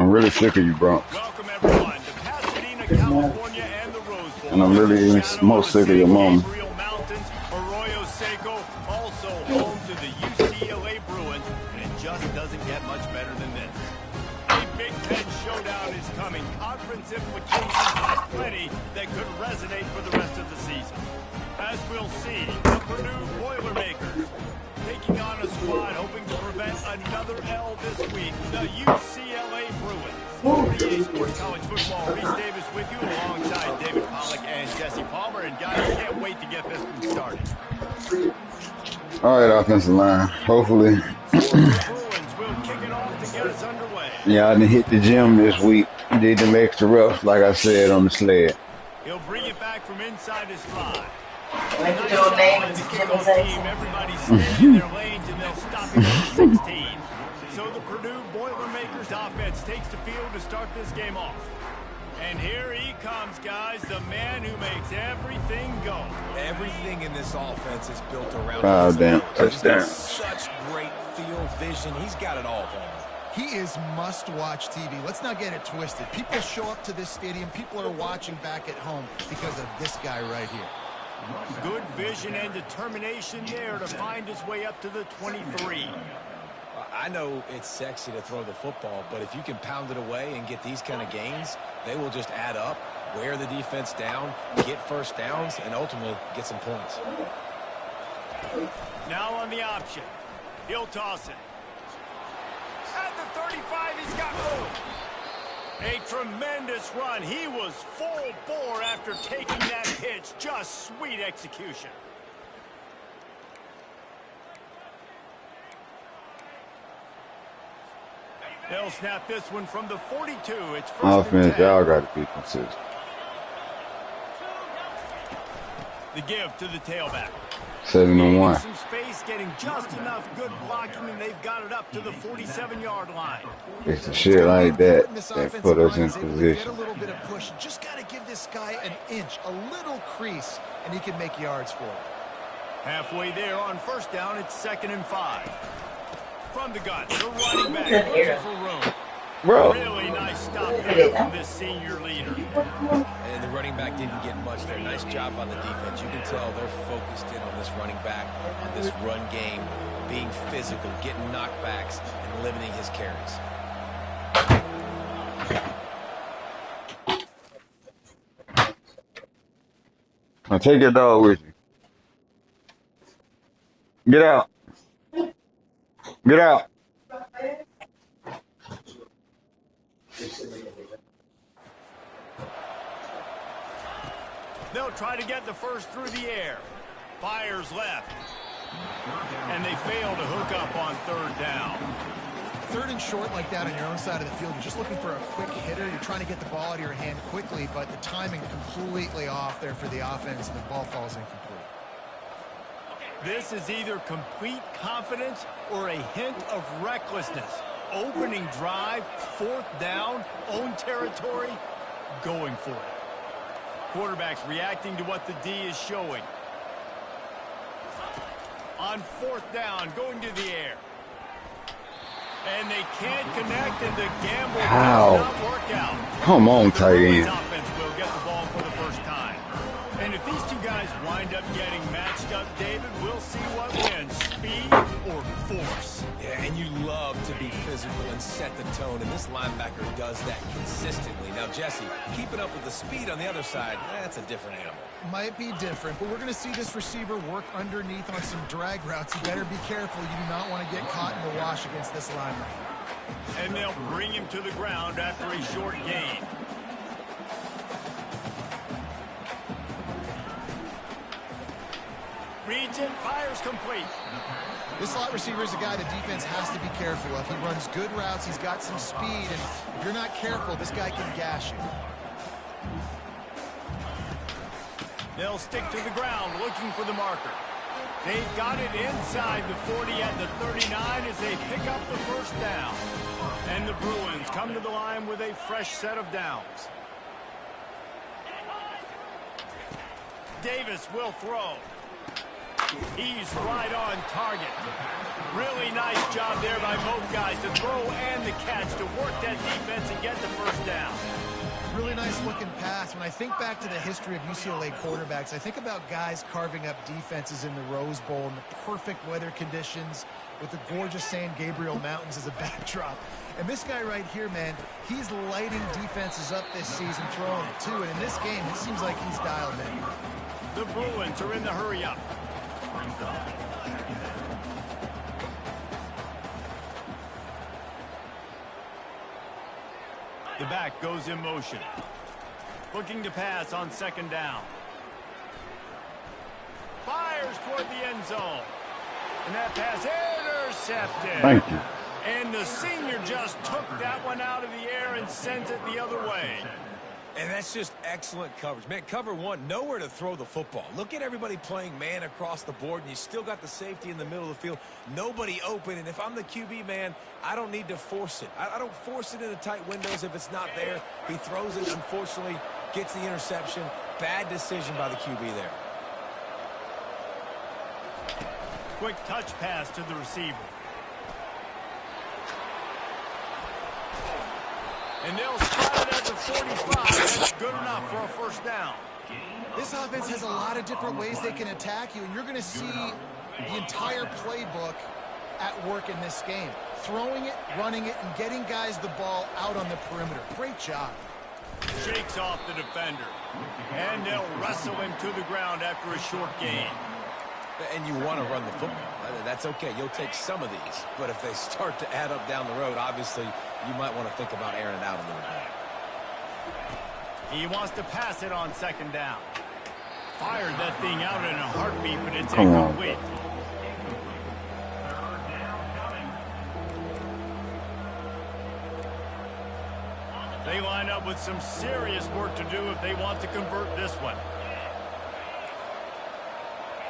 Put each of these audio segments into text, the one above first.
I'm really sick of you, Bronx. Welcome everyone to Pasadena, California, and the Rose Bowl. And I'm really most sick of your mom. Gabriel Mountains, Arroyo Seco, also home to the UCLA Bruins, and it just doesn't get much better than this. A Big Ten showdown is coming. Conference implications plenty that could resonate for the rest of the season. As we'll see, the Purdue Boilermakers taking on a squad hoping to prevent another L this week, the UCLA Bruins. 48 Sports College Football, Reese Davis with you alongside David Pollack and Jesse Palmer. And guys, can't wait to get this one started. All right, offensive line. Hopefully. The Bruins will kick it off to get us underway. Yeah, I didn't hit the gym this week. Did them extra reps, like I said, on the sled. He'll bring it back from inside his 5. When you do a name and team, everybody's staying in their lanes and they'll stop him at 16. So the Purdue Boilermakers offense takes the field to start this game off. And here he comes, guys, the man who makes everything go. Everything in this offense is built around Oh, damn. Touchdown. Such great field vision. He's got it all going. He is must-watch TV. Let's not get it twisted. People show up to this stadium. People are watching back at home because of this guy right here. Good vision and determination there to find his way up to the 23. I know it's sexy to throw the football, but if you can pound it away and get these kind of gains, they will just add up, wear the defense down, get first downs, and ultimately get some points. Now on the option. He'll toss it. At the 35, he's got room. A tremendous run. He was full bore after taking that pitch. Just sweet execution. They'll snap this one from the 42. It's first Offense, y'all got to be consistent. The give to the tailback. 7-1. Some space, getting just enough good blocking, and they've got it up to the 47-yard line. It's the shit like that put us in position. Get a little bit of push. Just got to give this guy an inch, a little crease, and he can make yards for it. Halfway there on first down, it's 2nd and 5. From the gun, the running back looking for room. Bro. Really nice stop there from this senior leader. And the running back didn't get much there. Nice job on the defense. You can tell they're focused in on this running back, on this run game, being physical, getting knockbacks, and limiting his carries. Now take your dog with you. Get out. Get out. They'll try to get the first through the air. Fires left. And they fail to hook up on 3rd down. 3rd and short like that on your own side of the field. You're just looking for a quick hitter. You're trying to get the ball out of your hand quickly, but the timing completely off there for the offense, and the ball falls incomplete. This is either complete confidence or a hint of recklessness. Opening drive, 4th down, own territory, going for it. Quarterback reacting to what the D is showing. On 4th down, going to the air. And they can't connect, and the gamble does not work out. Come on, tight end. Offense will get the ball for the first time. And if these two guys wind up getting matched up, David, we'll see what wins, speed or force. Yeah, and you love to be physical and set the tone, and this linebacker does that consistently. Now, Jesse, keeping up with the speed on the other side, that's a different animal. Might be different, but we're going to see this receiver work underneath on some drag routes. You better be careful. You do not want to get caught in the wash against this lineman. And they'll bring him to the ground after a short gain. Reads it, fires complete. This slot receiver is a guy the defense has to be careful of. He runs good routes, he's got some speed, and if you're not careful, this guy can gash you. They'll stick to the ground looking for the marker. They've got it inside the 40 at the 39 as they pick up the first down. And the Bruins come to the line with a fresh set of downs. Davis will throw. He's right on target. Really nice job there by both guys to throw and the catch to work that defense and get the first down. Really nice looking pass. When I think back to the history of UCLA quarterbacks, I think about guys carving up defenses in the Rose Bowl in the perfect weather conditions with the gorgeous San Gabriel Mountains as a backdrop. And this guy right here, man, he's lighting defenses up this season, throwing it too. And in this game, it seems like he's dialed in. The Bruins are in the hurry-up. The back goes in motion. Looking to pass on second down. Fires toward the end zone. And that pass intercepted. Thank you. And the senior just took that one out of the air and sent it the other way. And that's just excellent coverage. Man, cover one, nowhere to throw the football. Look at everybody playing man across the board, and you still got the safety in the middle of the field. Nobody open, and if I'm the QB, man, I don't need to force it. I don't force it into tight windows if it's not there. He throws it, unfortunately, gets the interception. Bad decision by the QB there. Quick touch pass to the receiver. And they'll spot it at the 45. That's good enough for a first down. This offense has a lot of different ways they can attack you, and you're going to see the entire playbook at work in this game. Throwing it, running it, and getting guys the ball out on the perimeter. Great job. Shakes off the defender. And they'll wrestle him to the ground after a short gain. And you want to run the football. That's okay. You'll take some of these. But if they start to add up down the road, obviously, you might want to think about airing it out a little bit. He wants to pass it on second down. Fired that thing out in a heartbeat, but it's Come on. incomplete. They line up with some serious work to do if they want to convert this one.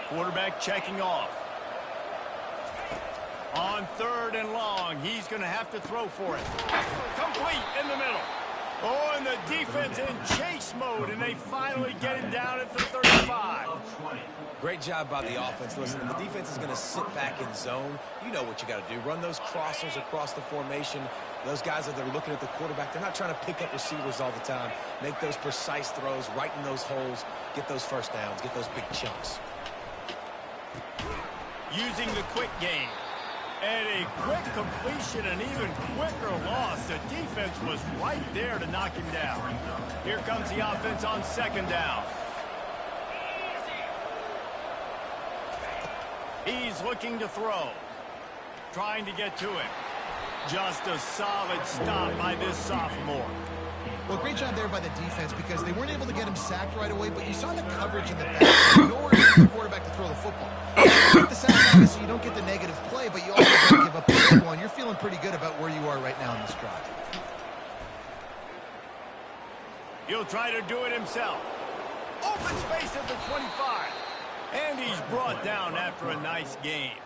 Quarterback checking off. On third and long, he's going to have to throw for it. Complete in the middle. Oh, and the defense in chase mode, and they finally get him down at the 35. Great job by the offense. Listen, the defense is going to sit back in zone. You know what you got to do. Run those crossers across the formation. Those guys that are looking at the quarterback, they're not trying to pick up receivers all the time. Make those precise throws, right in those holes, get those first downs, get those big chunks. Using the quick game. And a quick completion, an even quicker loss. The defense was right there to knock him down. Here comes the offense on second down. He's looking to throw. Trying to get to it. Just a solid stop by this sophomore. Well, great job there by the defense because they weren't able to get him sacked right away, but you saw the coverage in the back. Nowhere for the quarterback to throw the football. You get the sack, obviously, you don't get the negative play, but you also don't give up the big one. You're feeling pretty good about where you are right now in this drive. He'll try to do it himself. Open space at the 25. And he's brought down after a nice game.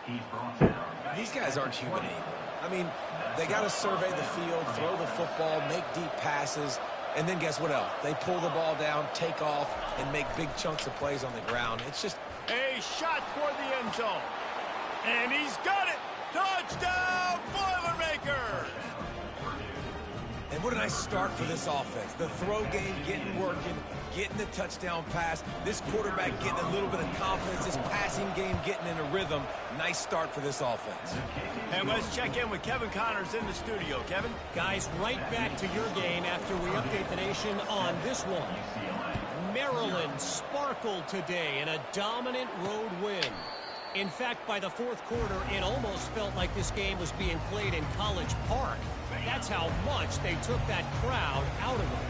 These guys aren't human anymore. I mean, they got to survey the field, throw the football, make deep passes, and then guess what else? They pull the ball down, take off, and make big chunks of plays on the ground. It's just a shot toward the end zone. And he's got it. Touchdown, Boilermakers! And what a nice start for this offense. The throw game getting working, getting the touchdown pass. This quarterback getting a little bit of confidence. This passing game getting in a rhythm. Nice start for this offense. And let's check in with Kevin Connors in the studio. Kevin? Guys, right back to your game after we update the nation on this one. Maryland sparkled today in a dominant road win. In fact, by the fourth quarter, it almost felt like this game was being played in College Park. That's how much they took that crowd out of it.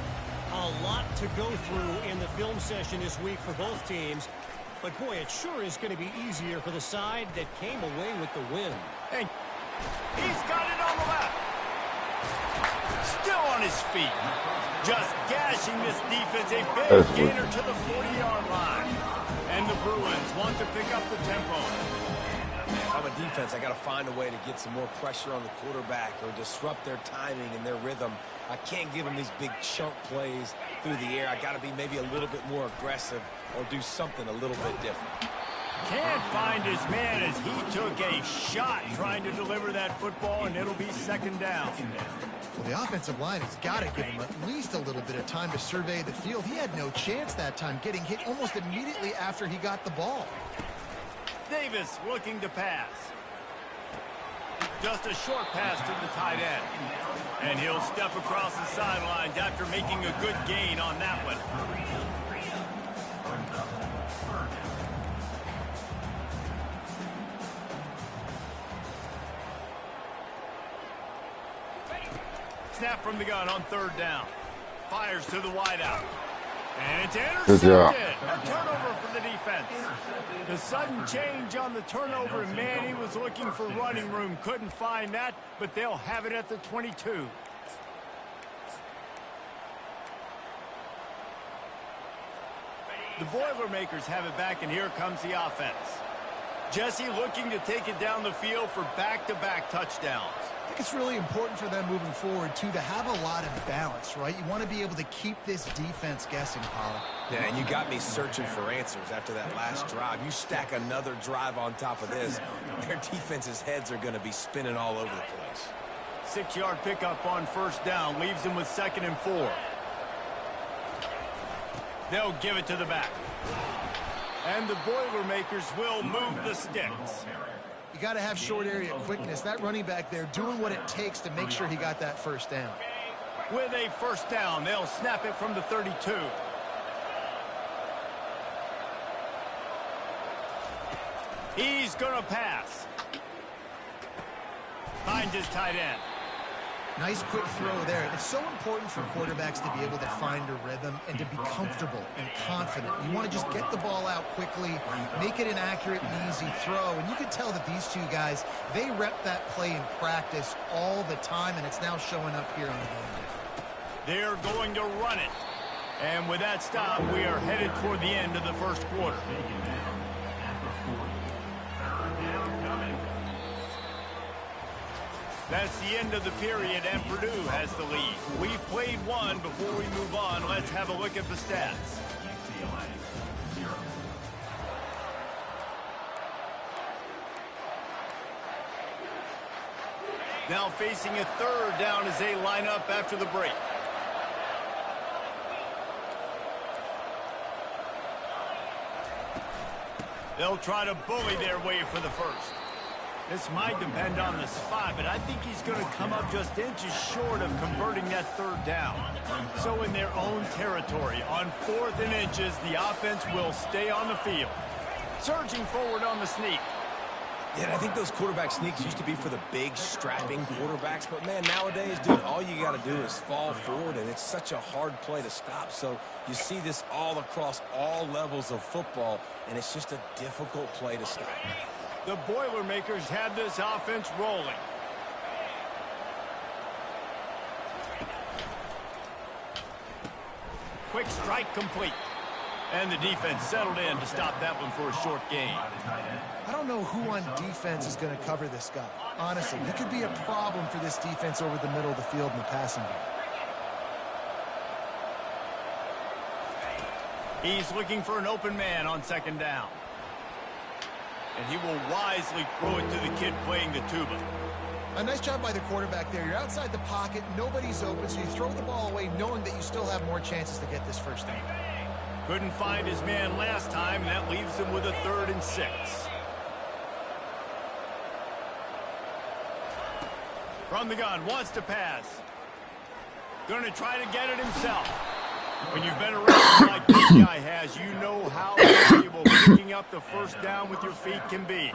A lot to go through in the film session this week for both teams. But, boy, it sure is going to be easier for the side that came away with the win. And he's got it on the left. Still on his feet. Just gashing this defense. A big gainer to the 40-yard line. And the Bruins want to pick up the tempo. If I'm a defense, I got to find a way to get some more pressure on the quarterback or disrupt their timing and their rhythm. I can't give them these big chunk plays through the air. I got to be maybe a little bit more aggressive or do something a little bit different. Can't find his man as he took a shot trying to deliver that football, and it'll be second down. Well, the offensive line has got to give him at least a little bit of time to survey the field. He had no chance that time, getting hit almost immediately after he got the ball. Davis looking to pass. Just a short pass to the tight end. And he'll step across the sidelines after making a good gain on that one. Snap from the gun on third down. Fires to the wideout. And it's intercepted. A turnover for the defense. The sudden change on the turnover, and man, he was looking for running room. Couldn't find that, but they'll have it at the 22. The Boilermakers have it back, and here comes the offense. Jesse looking to take it down the field for back-to-back touchdowns. I think it's really important for them moving forward, too, to have a lot of balance, right? You want to be able to keep this defense guessing, Paul. Yeah, and you got me searching for answers after that last drive. You stack another drive on top of this, their defense's heads are going to be spinning all over the place. 6-yard pickup on first down leaves them with 2nd and 4. They'll give it to the back. And the Boilermakers will move the sticks. You got to have short area quickness. That running back there doing what it takes to make sure he got that first down. With a first down, they'll snap it from the 32. He's going to pass. Finds his tight end. Nice quick throw there. It's so important for quarterbacks to be able to find a rhythm and to be comfortable and confident. You want to just get the ball out quickly, make it an accurate and easy throw. And you can tell that these two guys, they rep that play in practice all the time, and it's now showing up here on the game. They're going to run it. And with that stop, we are headed toward the end of the first quarter. That's the end of the period, and Purdue has the lead. We've played one. Before we move on, let's have a look at the stats. Now facing a third down as they line up after the break. They'll try to bully their way for the first. This might depend on the spot, but I think he's going to come up just inches short of converting that third down. So in their own territory, on 4th and inches, the offense will stay on the field. Surging forward on the sneak. Yeah, and I think those quarterback sneaks used to be for the big, strapping quarterbacks. But, man, nowadays, dude, all you got to do is fall forward, and it's such a hard play to stop. So you see this all across all levels of football, and it's just a difficult play to stop. The Boilermakers have this offense rolling. Quick strike complete. And the defense settled in to stop that one for a short gain. I don't know who on defense is going to cover this guy. Honestly, he could be a problem for this defense over the middle of the field in the passing game. He's looking for an open man on 2nd down. And he will wisely throw it to the kid playing the tuba. A nice job by the quarterback there. You're outside the pocket, nobody's open, so you throw the ball away knowing that you still have more chances to get this first down. Couldn't find his man last time, and that leaves him with a 3rd and 6. From the gun, wants to pass. Going to try to get it himself. When you've been around like this guy has, you know how valuable picking up the first down with your feet can be.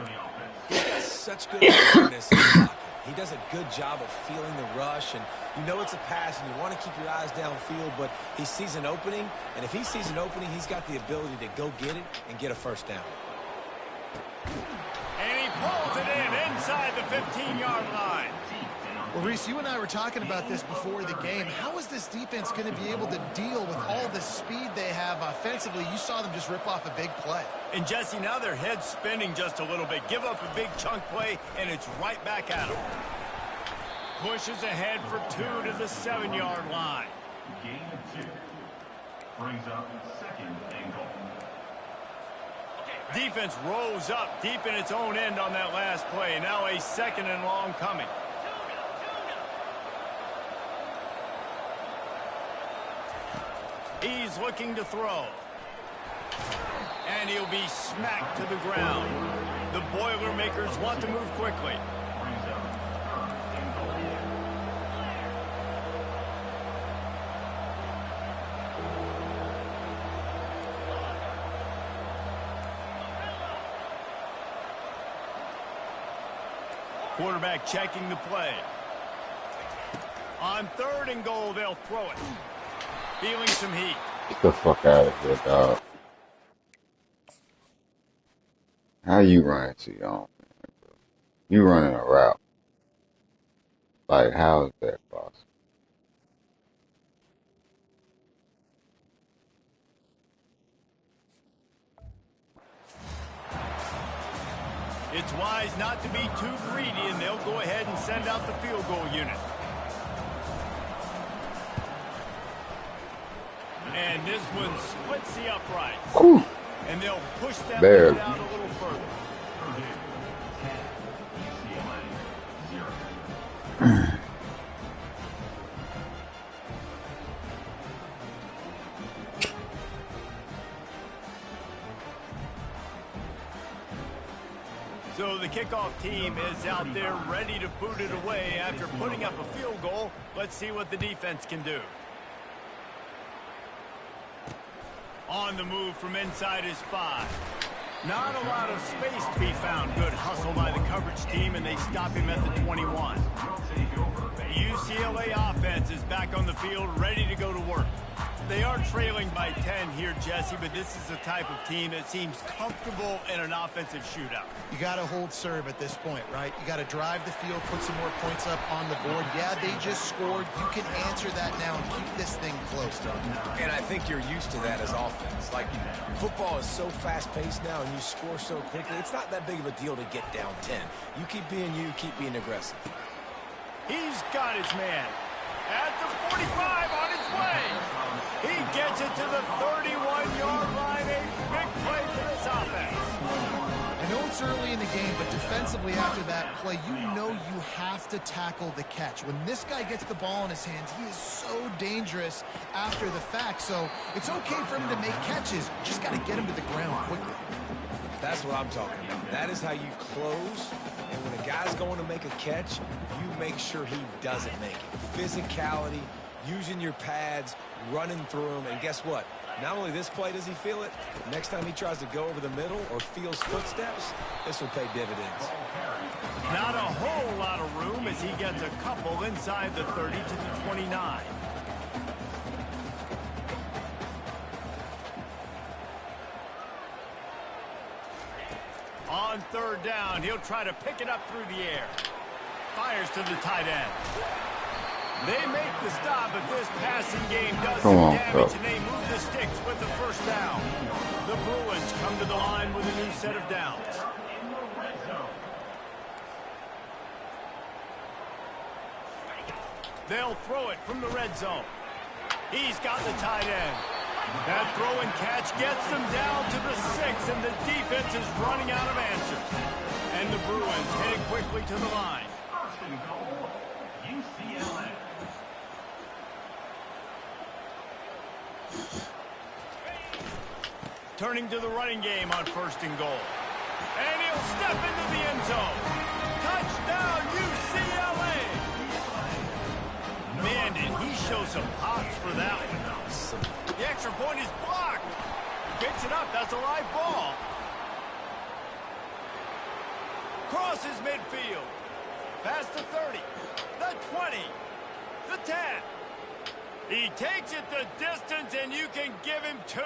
He's got such good awareness in the pocket. He does a good job of feeling the rush, and you know it's a pass, and you want to keep your eyes downfield, but he sees an opening, and if he sees an opening, he's got the ability to go get it and get a first down. And he pulls it in inside the 15-yard line. Well, Reese, you and I were talking about this before the game. How is this defense going to be able to deal with all the speed they have offensively? You saw them just rip off a big play. And, Jesse, now their head's spinning just a little bit. Give up a big chunk play, and it's right back at them. Pushes ahead for 2 to the 7-yard line. Gain of 2. Brings up 2nd and goal. Defense rose up deep in its own end on that last play. Now a 2nd and long coming. He's looking to throw. And he'll be smacked to the ground. The Boilermakers want to move quickly. Quarterback checking the play. On 3rd and goal, they'll throw it. Feeling some heat. Get the fuck out of here, dog. How you running to your own man, bro? You running a route. Like, how is that possible? It's wise not to be too greedy, and they'll go ahead and send out the field goal unit. And this one splits the upright. Whew. And they'll push that Barely. one out a little further. So the kickoff team is out there ready to boot it away after putting up a field goal. Let's see what the defense can do. On the move from inside his 5. Not a lot of space to be found. Good hustle by the coverage team, and they stop him at the 21. The UCLA offense is back on the field, ready to go to work. They are trailing by 10 here, Jesse, but this is the type of team that seems comfortable in an offensive shootout. You got to hold serve at this point, right? You got to drive the field, put some more points up on the board. Yeah, they just scored. You can answer that now and keep this thing close. And I think you're used to that as offense. Like, football is so fast-paced now and you score so quickly, it's not that big of a deal to get down 10. You keep being aggressive. He's got his man. At the 45 on his way. He gets it to the 31-yard line. A big play for this offense. I know it's early in the game, but defensively after that play, you know you have to tackle the catch. When this guy gets the ball in his hands, he is so dangerous after the fact. So it's okay for him to make catches. You just got to get him to the ground quickly. That's what I'm talking about. That is how you close. And when a guy's going to make a catch, you make sure he doesn't make it. Physicality, using your pads, running through them. And guess what? Not only this play does he feel it, next time he tries to go over the middle or feels footsteps, this will pay dividends. Not a whole lot of room as he gets a couple inside the 30 to the 29. On 3rd down, he'll try to pick it up through the air. Fires to the tight end. They make the stop, but this passing game does some damage, and they move the sticks with the 1st down. The Bruins come to the line with a new set of downs. They'll throw it from the red zone. He's got the tight end. That throw and catch gets them down to the 6, and the defense is running out of answers. And the Bruins heading quickly to the line. Turning to the running game on 1st and goal. And he'll step into the end zone. Touchdown, UCLA! Man, did he show some pops for that one. The extra point is blocked. Picks it up. That's a live ball. Crosses midfield. Past the 30. The 20. The 10. He takes it the distance, and you can give him 2.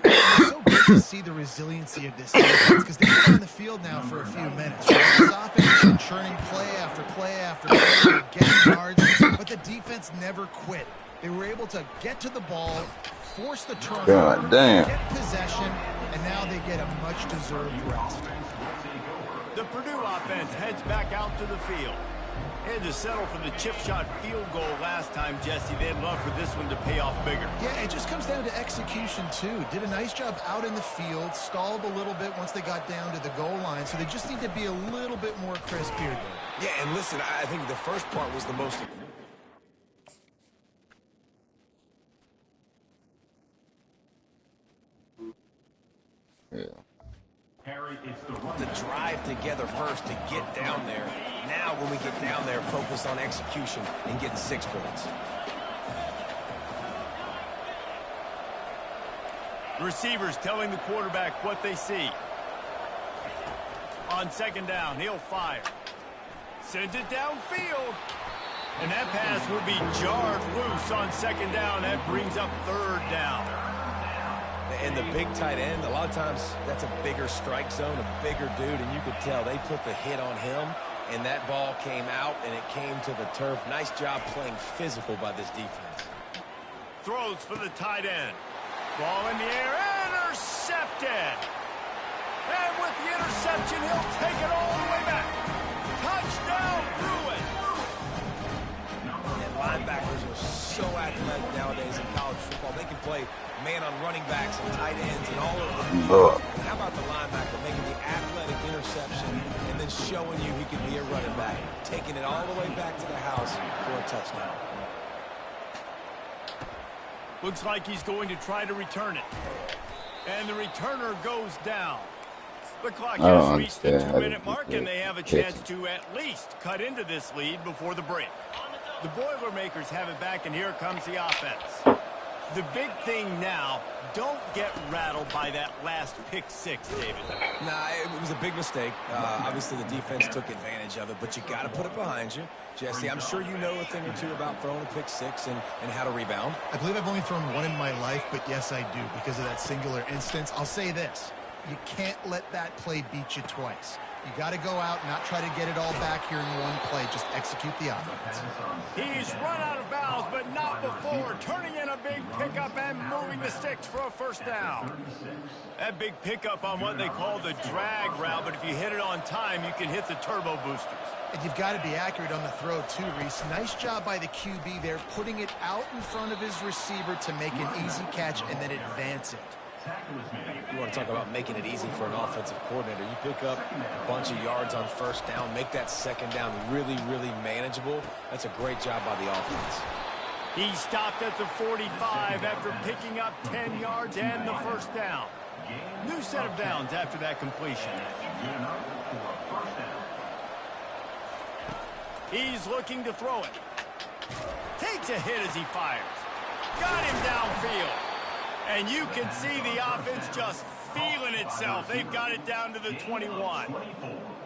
It's so good to see the resiliency of this defense because they've been on the field now for a few minutes. Right? This offense has been churning play after play after play, getting yards, but the defense never quit. They were able to get to the ball, force the turnover, get possession, and now they get a much-deserved rest. The Purdue offense heads back out to the field. Had to settle for the chip shot field goal last time, Jesse. They'd love for this one to pay off bigger. Yeah, it just comes down to execution, too. Did a nice job out in the field, stalled a little bit once they got down to the goal line, so they just need to be a little bit more crisp here. Yeah, and listen, I think the first part was the most... Yeah. The drive together first to get down there. Now, when we get down there, focus on execution and getting 6 points. Receivers telling the quarterback what they see. On second down, he'll fire. Sends it downfield. And that pass will be jarred loose on second down. That brings up third down. And the big tight end, a lot of times that's a bigger strike zone, a bigger dude, and you could tell they put the hit on him, and that ball came out, and it came to the turf. Nice job playing physical by this defense. Throws for the tight end. Ball in the air, intercepted. And with the interception, he'll take it all the way back. Touchdown, Bruin. And linebackers are so athletic nowadays in college football. They can play man on running backs and tight ends and all over the field. And how about the linebacker making the athletic interception and then showing you he can be a running back, taking it all the way back to the house for a touchdown. Looks like he's going to try to return it. And the returner goes down. The clock has reached the 2-minute mark, and they have a chance to at least cut into this lead before the break. The Boilermakers have it back, and here comes the offense. The big thing now, don't get rattled by that last pick-6, David. Nah, it was a big mistake. Obviously, the defense took advantage of it, but you got to put it behind you. Jesse, I'm sure you know a thing or two about throwing a pick-6 and how to rebound. I believe I've only thrown one in my life, but yes, I do, because of that singular instance. I'll say this. You can't let that play beat you twice. You got to go out and not try to get it all back here in one play. Just execute the offense. He's run out of bounds, but not before. Turning in a big pickup and moving the sticks for a first down. That big pickup on what they call the drag route, but if you hit it on time, you can hit the turbo boosters. And you've got to be accurate on the throw, too, Reese. Nice job by the QB there, putting it out in front of his receiver to make an easy catch and then advance it. You want to talk about making it easy for an offensive coordinator. You pick up a bunch of yards on first down, make that second down really, really manageable. That's a great job by the offense. He stopped at the 45 after picking up 10 yards and the first down. New set of downs after that completion. He's looking to throw it. Takes a hit as he fires. Got him downfield. And you can see the offense just feeling itself. They've got it down to the 21.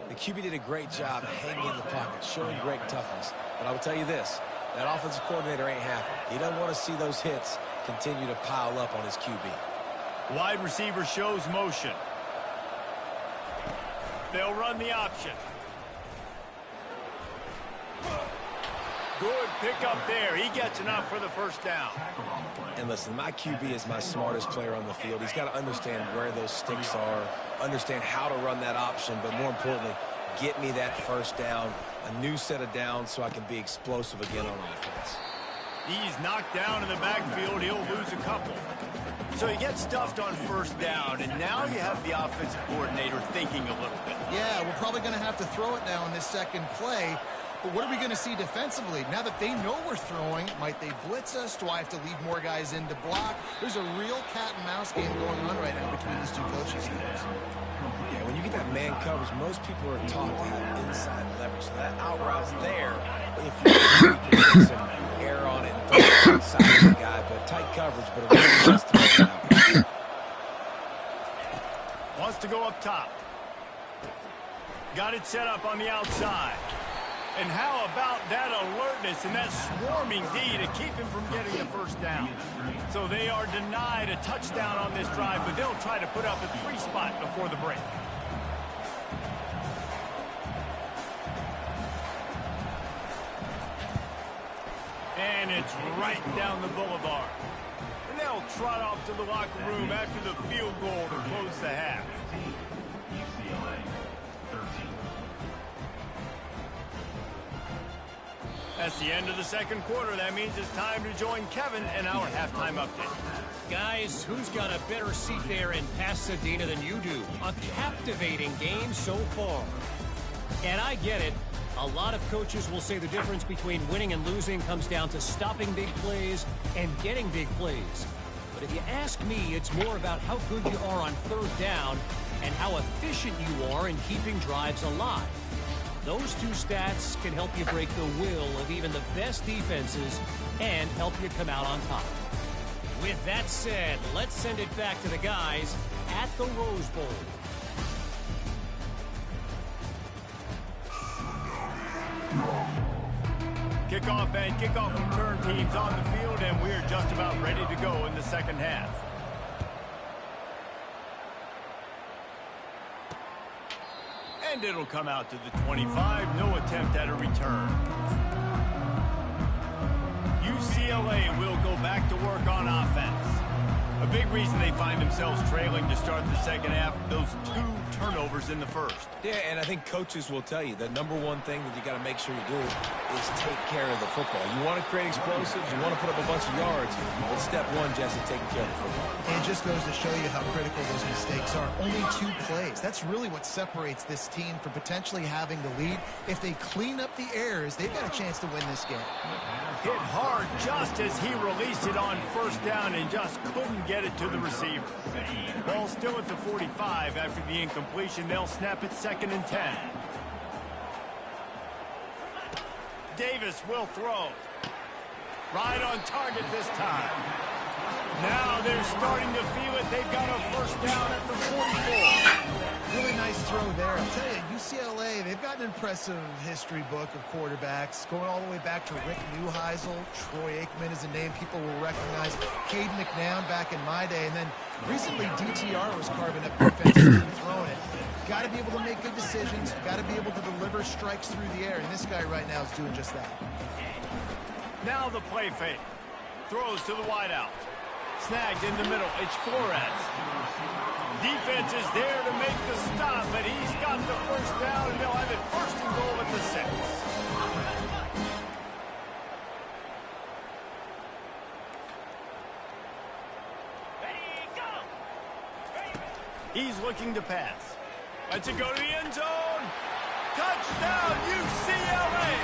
The QB did a great job hanging in the pocket, showing great toughness. But I will tell you this, that offensive coordinator ain't happy. He doesn't want to see those hits continue to pile up on his QB. Wide receiver shows motion. They'll run the option. Good pickup there. He gets enough for the first down. And listen, my QB is my smartest player on the field. He's got to understand where those sticks are, understand how to run that option, but more importantly, get me that first down, a new set of downs so I can be explosive again on offense. He's knocked down in the backfield. He'll lose a couple. So he gets stuffed on first down, and now you have the offensive coordinator thinking a little bit. Yeah, we're probably going to have to throw it now in this second play. But what are we going to see defensively? Now that they know we're throwing, might they blitz us? Do I have to leave more guys in to block? There's a real cat-and-mouse game going on right now between these two coaching staffs. Yeah, when you get that man coverage, most people are taught to have inside leverage. So that out route's there if you can get some air on it and throw it inside the guy. But tight coverage, but it really has to be out. Wants to go up top. Got it set up on the outside. And how about that alertness and that swarming D to keep him from getting the first down? So they are denied a touchdown on this drive, but they'll try to put up a 3 spot before the break. And it's right down the boulevard. And they'll trot off to the locker room after the field goal to close the half. That's the end of the second quarter. That means it's time to join Kevin in our halftime update. Guys, who's got a better seat there in Pasadena than you do? A captivating game so far. And I get it. A lot of coaches will say the difference between winning and losing comes down to stopping big plays and getting big plays. But if you ask me, it's more about how good you are on third down and how efficient you are in keeping drives alive. Those two stats can help you break the will of even the best defenses and help you come out on top. With that said, let's send it back to the guys at the Rose Bowl. Kickoff and kickoff return teams on the field, and we're just about ready to go in the second half. And it'll come out to the 25. No attempt at a return. UCLA will go back to work on offense. A big reason they find themselves trailing to start the second half, those 2 turnovers in the first. Yeah, and I think coaches will tell you the number one thing that you got to make sure you do is take care of the football. You want to create explosives, you want to put up a bunch of yards, but step one, Jesse, taking care of the football. And it just goes to show you how critical those mistakes are. Only 2 plays. That's really what separates this team from potentially having the lead. If they clean up the errors, they've got a chance to win this game. Hit hard just as he released it on first down and just couldn't get it to the receiver. Ball still at the 45 after the incompletion. They'll snap it 2nd and 10. Davis will throw. Right on target this time. Now they're starting to feel it. They've got a first down at the 44. Really nice throw there. I'll tell you, UCLA, they've got an impressive history book of quarterbacks, going all the way back to Rick Neuheisel. Troy Aikman is a name people will recognize. Cade McNown back in my day. And then recently, DTR was carving up defenses and throwing it. Got to be able to make good decisions. Got to be able to deliver strikes through the air. And this guy right now is doing just that. Now the play fake. Throws to the wideout. Snagged in the middle. It's Flores. Defense is there to make the stop, but he's got the first down, and they'll have it 1st and goal at the 6. He's looking to pass. Lets it go to the end zone. Touchdown, UCLA.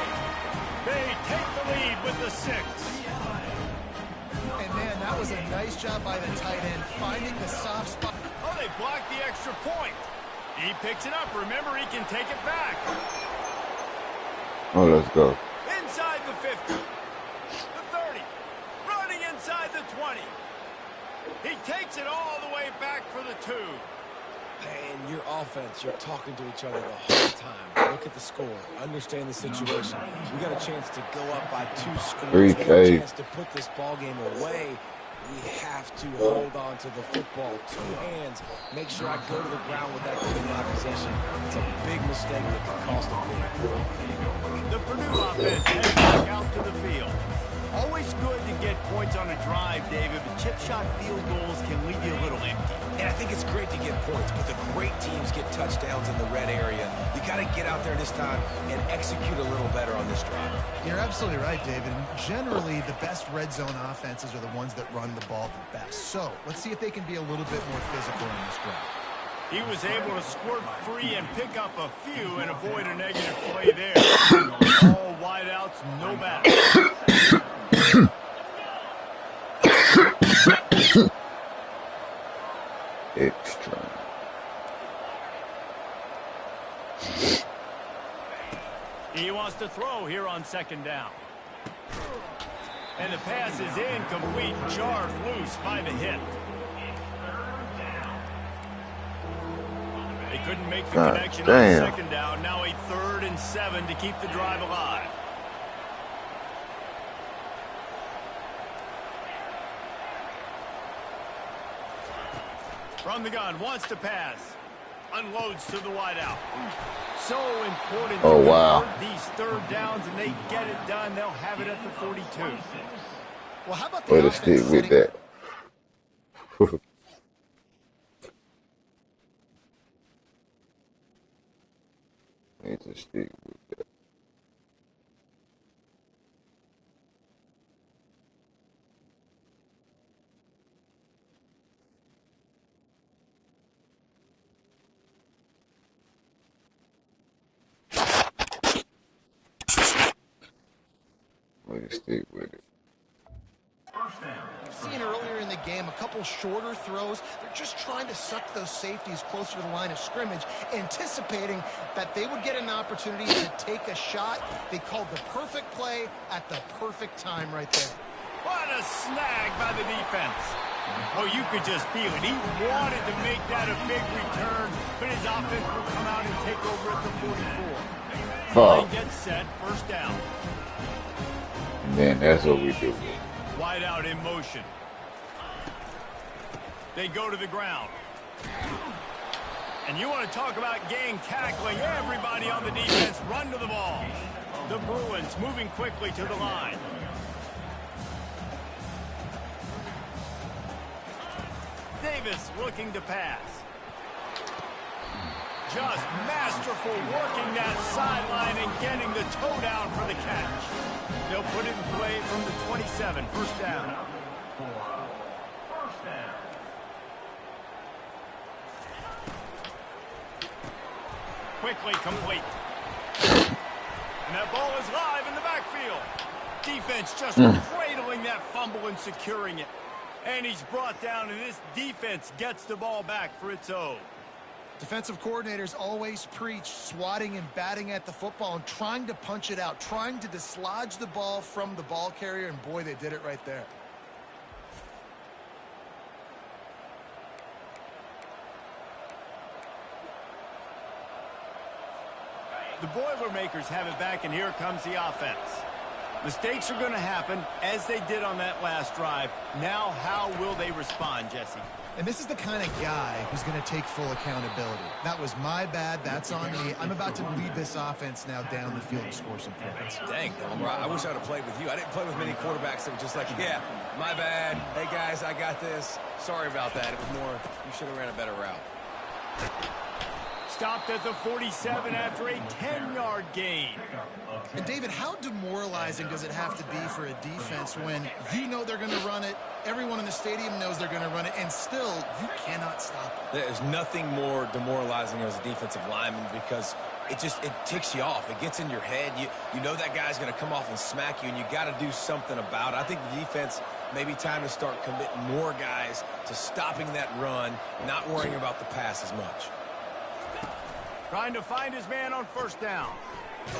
They take the lead with the 6. And man, that was a nice job by the tight end, finding the soft spot. Oh, they blocked the extra point. He picks it up. Remember, he can take it back. Oh, let's go. Inside the 50. The 30. Running inside the 20. He takes it all the way back for the 2. And your offense, you're talking to each other the whole time. Look at the score. Understand the situation. We got a chance to go up by 2 scores. We got a chance to put this ball game away. We have to hold on to the football. 2 hands. Make sure I go to the ground with that kid in my possession. It's a big mistake that could cost a win. The Purdue offense heads back out to the field. Always good to get points on a drive, David, but chip shot field goals can leave you a little empty. And I think it's great to get points, but the great teams get touchdowns in the red area. You got to get out there this time and execute a little better on this drive. You're absolutely right, David. Generally, the best red zone offenses are the ones that run the ball the best. So let's see if they can be a little bit more physical in this drive. He was able to squirt free and pick up a few and avoid a negative play there. All wideouts, no matter. Extra. He wants to throw here on 2nd down. And the pass is incomplete, jarred loose by the hit. They couldn't make the connection on 2nd down. Now a 3rd and 7 to keep the drive alive. From the gun, wants to pass. Unloads to the wideout. So important to convert these 3rd downs, and they get it done. They'll have it at the 42. Well, how about the Way to stick with that. Need to stick with that. can stick with it. We've seen earlier in the game a couple shorter throws. They're just trying to suck those safeties closer to the line of scrimmage, anticipating that they would get an opportunity to take a shot. They called the perfect play at the perfect time right there. What a snag by the defense. Oh, you could just feel it. He wanted to make that a big return, but his offense will come out and take over at the 44. Line gets set, first down. And then that's what we do. Wide out in motion. They go to the ground. And you want to talk about gang tackling. Everybody on the defense run to the ball. The Bruins moving quickly to the line. Davis looking to pass. Just masterful working that sideline and getting the toe down for the catch. They'll put it in play from the 27, first down. Quickly complete. And that ball is live in the backfield. Defense just cradling that fumble and securing it. And he's brought down, and this defense gets the ball back for its own. Defensive coordinators always preach swatting and batting at the football and trying to punch it out, trying to dislodge the ball from the ball carrier, and boy, they did it right there. The Boilermakers have it back, and here comes the offense. Mistakes are going to happen, as they did on that last drive. Now, how will they respond, Jesse? And this is the kind of guy who's going to take full accountability. That was my bad. That's on me. I'm about to lead this offense now down the field to score some points. Dang, I wish I'd have played with you. I didn't play with many quarterbacks that were just like, yeah, my bad. Hey, guys, I got this. Sorry about that. It was more, you should have ran a better route. Stopped at the 47 after a 10-yard gain. And, David, how demoralizing does it have to be for a defense when you know they're going to run it, everyone in the stadium knows they're going to run it, and still you cannot stop it? There's nothing more demoralizing as a defensive lineman because it ticks you off. It gets in your head. You know that guy's going to come off and smack you, and you got to do something about it. I think the defense maybe time to start committing more guys to stopping that run, not worrying about the pass as much. Trying to find his man on first down.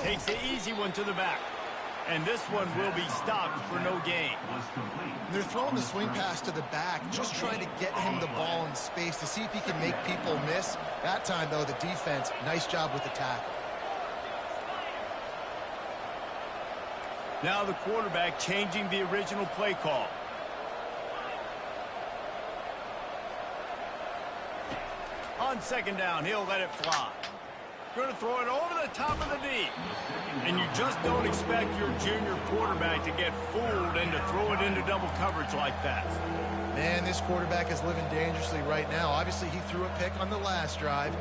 Takes the easy one to the back. And this one will be stopped for no gain. They're throwing the swing pass to the back, just trying to get him the ball in space to see if he can make people miss. That time, though, the defense, nice job with the tackle. Now the quarterback changing the original play call. On second down, he'll let it fly. Going to throw it over the top of the D. And you just don't expect your junior quarterback to get fooled and to throw it into double coverage like that. Man, this quarterback is living dangerously right now. Obviously, he threw a pick on the last drive.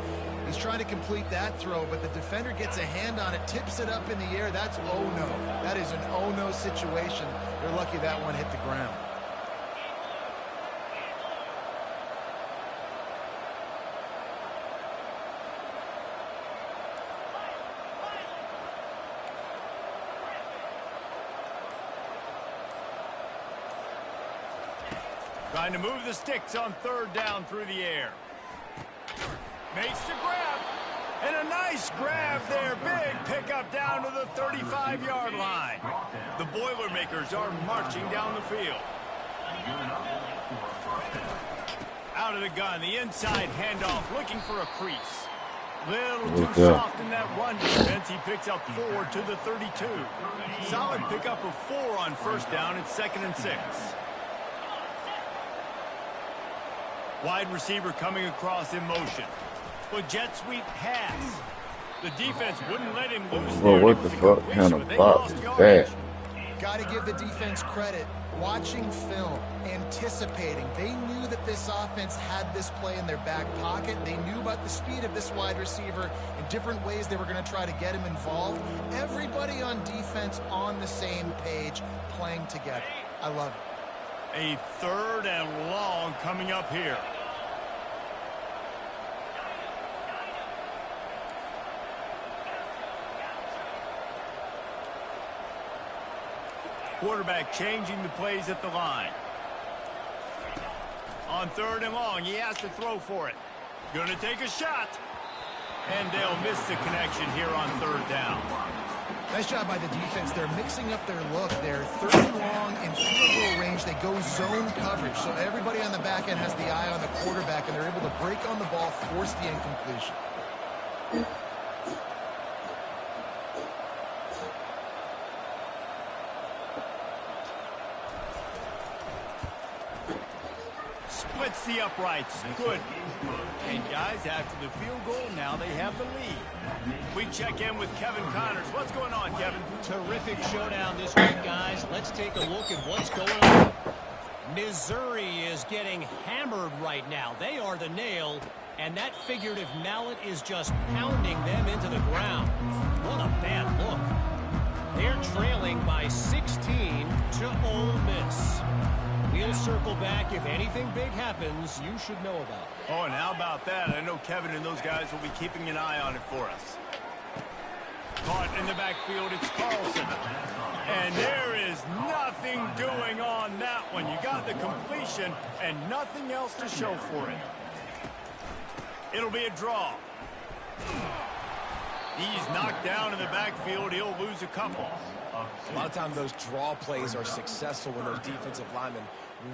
He's trying to complete that throw, but the defender gets a hand on it, tips it up in the air. That's oh-no. That is an oh-no situation. They're lucky that one hit the ground. Trying to move the sticks on third down through the air. Makes the grab. And a nice grab there. Big pickup down to the 35-yard line. The Boilermakers are marching down the field. Out of the gun, the inside handoff, looking for a crease. Little too soft in that run defense. He picks up 4 to the 32. Solid pickup of 4 on first down. It's 2nd and 6. Wide receiver coming across in motion. But jet sweep pass. The defense wouldn't let him lose there. Well, what the fuck kind of box is that? Got to give the defense credit. Watching film, anticipating. They knew that this offense had this play in their back pocket. They knew about the speed of this wide receiver in different ways they were going to try to get him involved. Everybody on defense on the same page, playing together. I love it. A 3rd and long coming up here. Quarterback changing the plays at the line. On 3rd and long, he has to throw for it. Gonna take a shot. And they'll miss the connection here on 3rd down. Nice job by the defense. They're mixing up their look. They're 3rd and long in field goal range. They go zone coverage. So everybody on the back end has the eye on the quarterback, and they're able to break on the ball, force the incompletion. Splits the uprights. Good. And guys, after the field goal, now they have the lead. We check in with Kevin Connors. What's going on, Kevin? Terrific showdown this week, guys. Let's take a look at what's going on. Missouri is getting hammered right now. They are the nail, and that figurative mallet is just pounding them into the ground. What a bad look. They're trailing by 16 to Ole Miss. We'll circle back. If anything big happens, you should know about it. Oh, and how about that? I know Kevin and those guys will be keeping an eye on it for us. Caught in the backfield, it's Carlson. And there is nothing doing on that one. You got the completion and nothing else to show for it. It'll be a draw. He's knocked down in the backfield. He'll lose a couple. A lot of times those draw plays are successful when those defensive linemen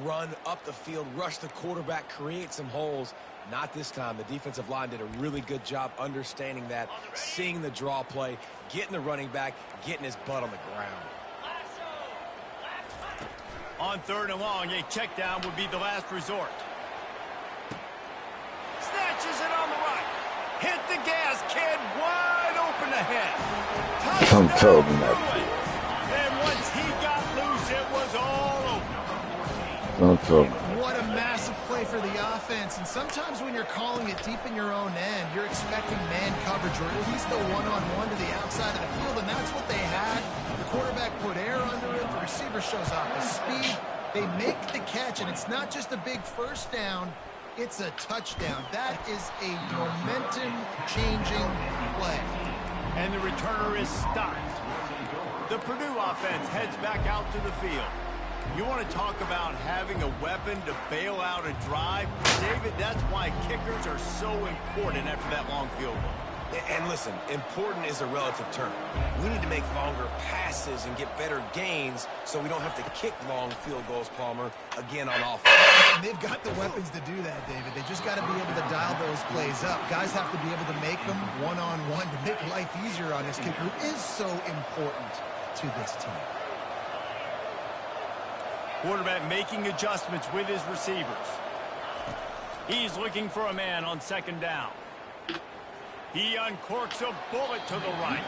run up the field, rush the quarterback, create some holes. Not this time. The defensive line did a really good job understanding that, seeing the draw play, getting the running back, getting his butt on the ground. On 3rd and long, a check down would be the last resort. Snatches it on the right. Hit the gas, kid. Wide open ahead. I'm Touchdown, talking about. Bruin. And once he got loose, it was all over. Don't talk. What a massive play for the offense. And sometimes when you're calling it deep in your own end, you're expecting man coverage or at least a one-on-one to the outside of the field, and that's what they had. The quarterback put air under it. The receiver shows off the speed. They make the catch, and it's not just a big first down. It's a touchdown. That is a momentum-changing play. And the returner is stopped. The Purdue offense heads back out to the field. You want to talk about having a weapon to bail out a drive? David, that's why kickers are so important after that long field goal. And listen, important is a relative term. We need to make longer passes and get better gains so we don't have to kick long field goals, Palmer, again on offense. And they've got the weapons to do that, David. They just got to be able to dial those plays up. Guys have to be able to make them one-on-one to make life easier on this kicker, who is so important to this team. Quarterback making adjustments with his receivers. He's looking for a man on 2nd down. He uncorks a bullet to the right.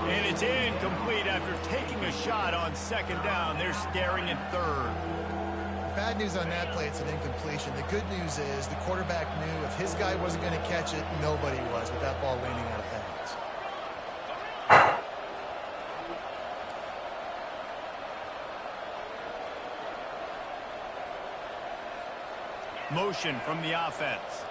And it's incomplete after taking a shot on 2nd down. They're staring at 3rd. Bad news on that play, it's an incompletion. The good news is the quarterback knew if his guy wasn't going to catch it, nobody was with that ball landing out of bounds. Motion from the offense.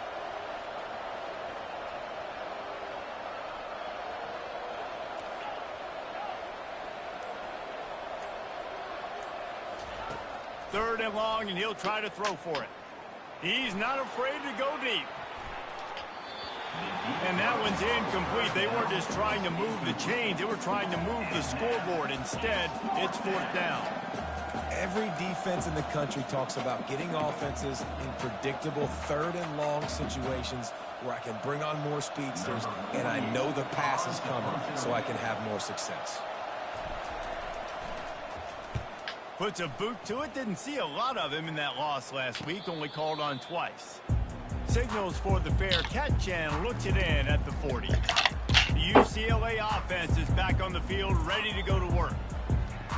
Third and long, and he'll try to throw for it. He's not afraid to go deep. And that one's incomplete. They weren't just trying to move the chains. They were trying to move the scoreboard. Instead, it's 4th down. Every defense in the country talks about getting offenses in predictable 3rd and long situations where I can bring on more speedsters and I know the pass is coming so I can have more success. Puts a boot to it. Didn't see a lot of him in that loss last week. Only called on twice. Signals for the fair catch and looks it in at the 40. The UCLA offense is back on the field, ready to go to work.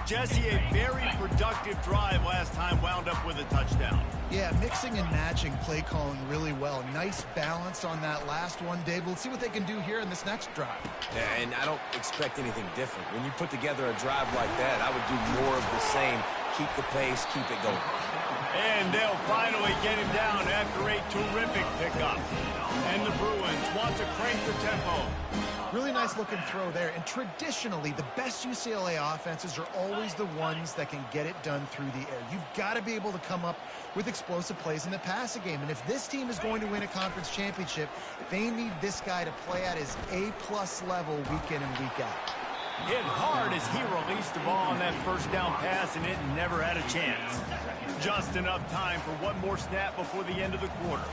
Jesse, a very productive drive last time, wound up with a touchdown. Yeah, mixing and matching play calling really well. Nice balance on that last one, Dave. Let's see what they can do here in this next drive. Yeah, and I don't expect anything different. When you put together a drive like that, I would do more of the same. Keep the pace, keep it going. And they'll finally get him down after a terrific pickup. And the Bruins Bruins want to crank the tempo. Really nice looking throw there. And traditionally, the best UCLA offenses are always the ones that can get it done through the air. You've got to be able to come up with explosive plays in the passing game. And if this team is going to win a conference championship, they need this guy to play at his A-plus level week in and week out. Hit hard as he released the ball on that first down pass, and it never had a chance. Just enough time for one more snap before the end of the quarter.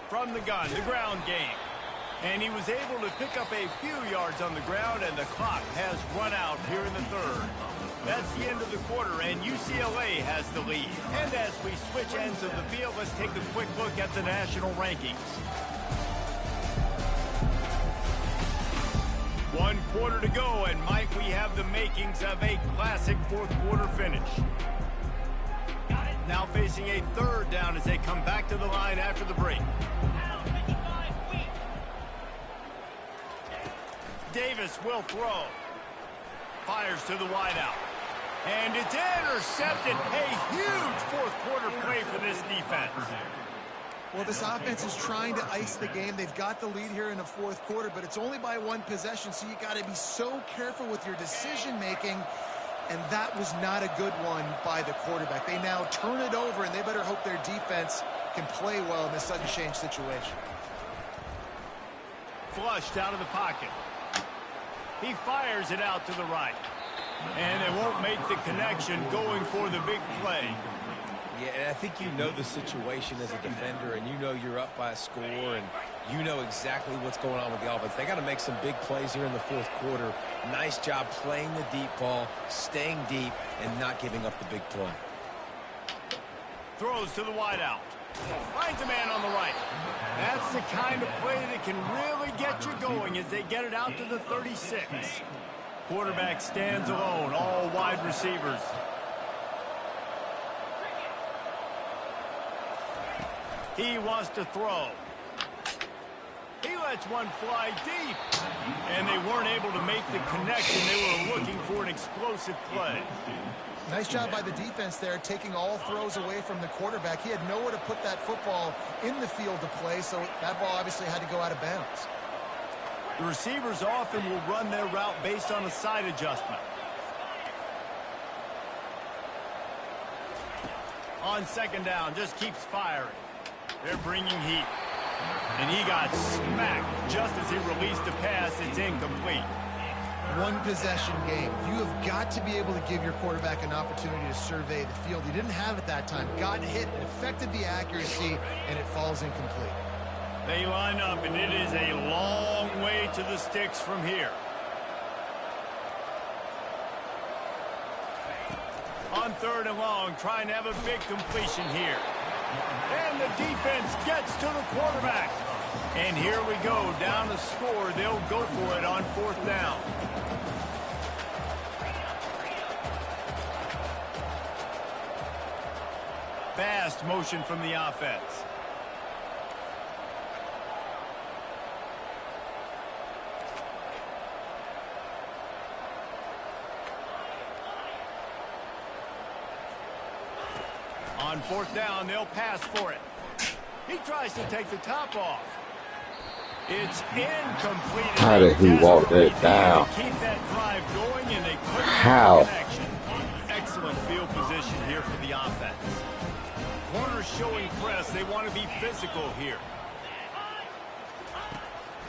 From the gun, the ground game. And he was able to pick up a few yards on the ground, and the clock has run out here in the third. That's the end of the quarter, and UCLA has the lead. And as we switch ends of the field, let's take a quick look at the national rankings. 1 quarter to go, and Mike, we have the makings of a classic fourth quarter finish. Now facing a third down as they come back to the line after the break. Davis will throw. Fires to the wideout. And it's intercepted. A huge fourth quarter play for this defense. Well, this offense is trying to ice the game. They've got the lead here in the fourth quarter, but it's only by 1 possession, so you got to be so careful with your decision-making, and that was not a good one by the quarterback. They now turn it over, and they better hope their defense can play well in this sudden change situation. Flushed out of the pocket. He fires it out to the right. And they won't make the connection going for the big play. Yeah, and I think you know the situation as a defender, and you know you're up by a score, and you know exactly what's going on with the offense. They got to make some big plays here in the fourth quarter. Nice job playing the deep ball, staying deep, and not giving up the big play. Throws to the wideout. Finds a man on the right. That's the kind of play that can really get you going as they get it out to the 36. Quarterback stands alone, all wide receivers. He wants to throw. He lets one fly deep. And they weren't able to make the connection. They were looking for an explosive play. Nice job by the defense there, taking all throws away from the quarterback. He had nowhere to put that football in the field to play, so that ball obviously had to go out of bounds. The receivers often will run their route based on a side adjustment. On second down, just keeps firing. They're bringing heat. And he got smacked just as he released the pass. It's incomplete. 1 possession game. You have got to be able to give your quarterback an opportunity to survey the field. He didn't have it that time. Got hit, it affected the accuracy, and it falls incomplete. They line up, and it is a long way to the sticks from here. On third and long, trying to have a big completion here. And the defense gets to the quarterback. And here we go, down the score. They'll go for it on fourth down. Fast motion from the offense. On fourth down, they'll pass for it. He tries to take the top off. It's incomplete. How did he walk that down? Keep that drive going, and they couldn't How? make the connection. Excellent field position here for the offense. Corners showing press. They want to be physical here.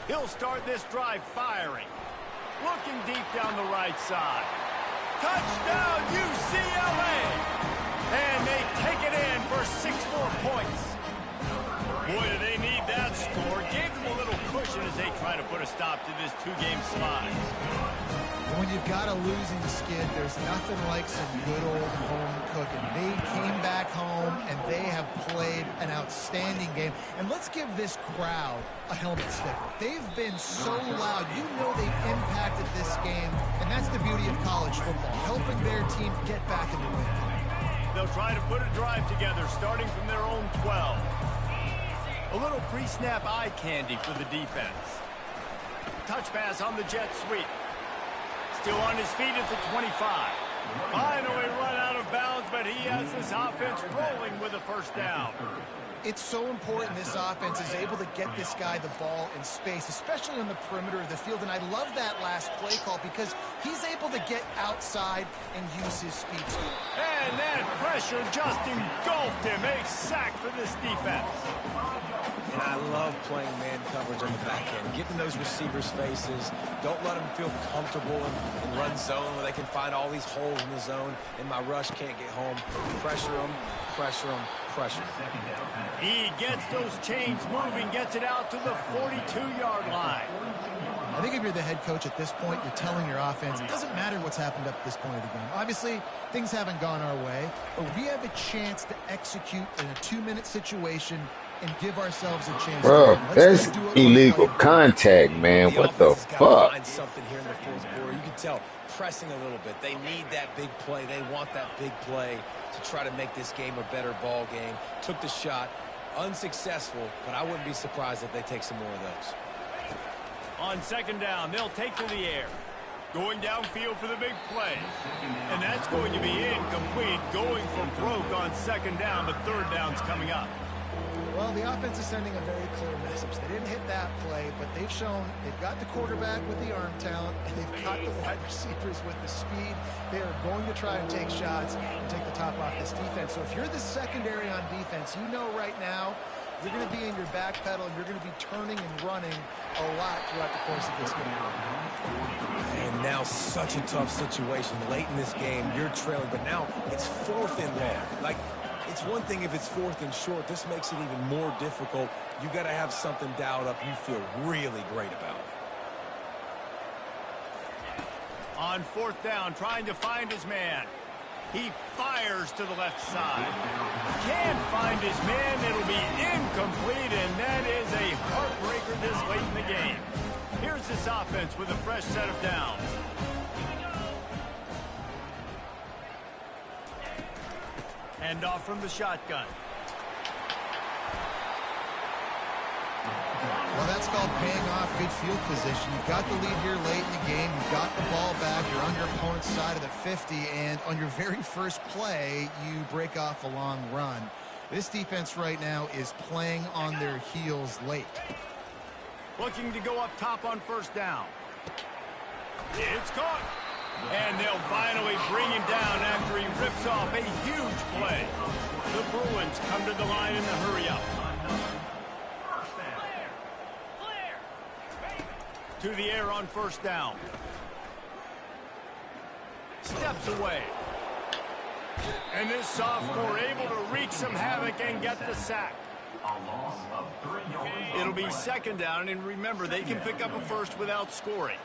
He'll start this drive firing. Looking deep down the right side. Touchdown, UCLA! And they take it in for 6 more points. Boy, do they need that score. Gave them a little cushion as they try to put a stop to this 2-game slide. When you've got a losing skid, there's nothing like some good old home cooking. They came back home, and they have played an outstanding game. And let's give this crowd a helmet sticker. They've been so loud. You know they've impacted this game, and that's the beauty of college football, helping their team get back in the win. They'll try to put a drive together, starting from their own 12. A little pre-snap eye candy for the defense. Touch pass on the jet sweep. Still on his feet at the 25. Finally run out of bounds, but he has this offense rolling with a first down. It's so important this offense is able to get this guy the ball in space, especially on the perimeter of the field. And I love that last play call because he's able to get outside and use his speed. And that pressure just engulfed him. A sack for this defense. And I love playing man coverage on the back end, getting those receivers' faces. Don't let them feel comfortable in run zone where they can find all these holes in the zone, and my rush can't get home. Pressure them, pressure them, pressure them. He gets those chains moving, gets it out to the 42-yard line. I think if you're the head coach at this point, you're telling your offense, it doesn't matter what's happened up to this point of the game. Obviously, things haven't gone our way, but we have a chance to execute in a 2-minute situation and give ourselves a chance. Bro, that's illegal contact, man. What the fuck? Find something here in the fourth quarter. You can tell pressing a little bit. They need that big play. They want that big play to try to make this game a better ball game. Took the shot, unsuccessful, but I wouldn't be surprised if they take some more of those. On second down, they'll take to the air. Going downfield for the big play. And that's going to be incomplete. Going for broke on second down, but third down's coming up. Well, the offense is sending a very clear message. They didn't hit that play, but they've shown they've got the quarterback with the arm talent, and they've got the wide receivers with the speed. They are going to try and take shots and take the top off this defense. So if you're the secondary on defense, you know right now you're going to be in your back pedal, and you're going to be turning and running a lot throughout the course of this game. And now such a tough situation late in this game. You're trailing, but now it's 4th and long. Like, it's one thing if it's 4th and short. This makes it even more difficult. You got to have something dialed up you feel really great about. On 4th down, trying to find his man. He fires to the left side. Can't find his man. It'll be incomplete, and that is a heartbreaker this late in the game. Here's this offense with a fresh set of downs. Hand off from the shotgun. Well, that's called paying off good field position. You've got the lead here late in the game. You've got the ball back. You're on your opponent's side of the 50, and on your very first play, you break off a long run. This defense right now is playing on their heels late. Looking to go up top on first down. It's caught. And they'll finally bring him down after he rips off a huge play. The Bruins come to the line in the hurry-up. To the air on first down. Steps away. And this sophomore able to wreak some havoc and get the sack. It'll be second down, and remember, they can pick up a first without scoring.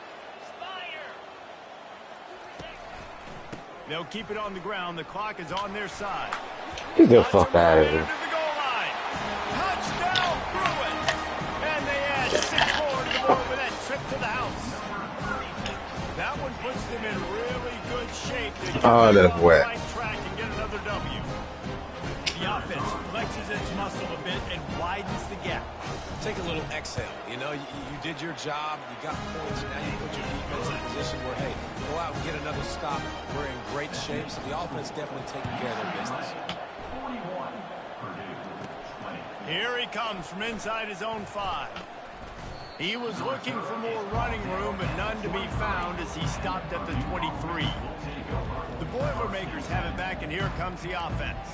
They'll keep it on the ground. The clock is on their side. Get the fuck out of here. The goal line. Touchdown, Bruins! And they add 6 more to the board with that trip to the house. That one puts them in really good shape to get on the right track and get another W. The offense flexes its muscle a bit and widens the gap. Take a little exhale. You know, you did your job. You got points. Now you put your defense in a position where, hey, go out and get another stop. We're in great shape, so the offense definitely taking care of their business. Here he comes from inside his own 5. He was looking for more running room, but none to be found as he stopped at the 23. The Boilermakers have it back, and here comes the offense.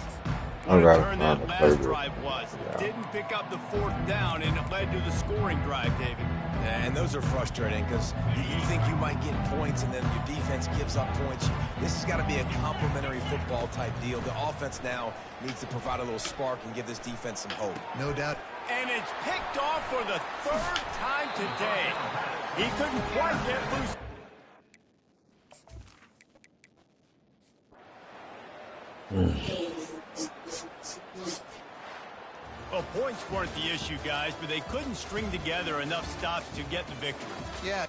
What a turn that last drive was. Didn't pick up the 4th down, and it led to the scoring drive, David. And those are frustrating because you think you might get points, and then your defense gives up points. This has got to be a complementary football type deal. The offense now needs to provide a little spark and give this defense some hope. No doubt. And it's picked off for the 3rd time today. He couldn't quite get loose. Well, points weren't the issue, guys, but they couldn't string together enough stops to get the victory. Yeah.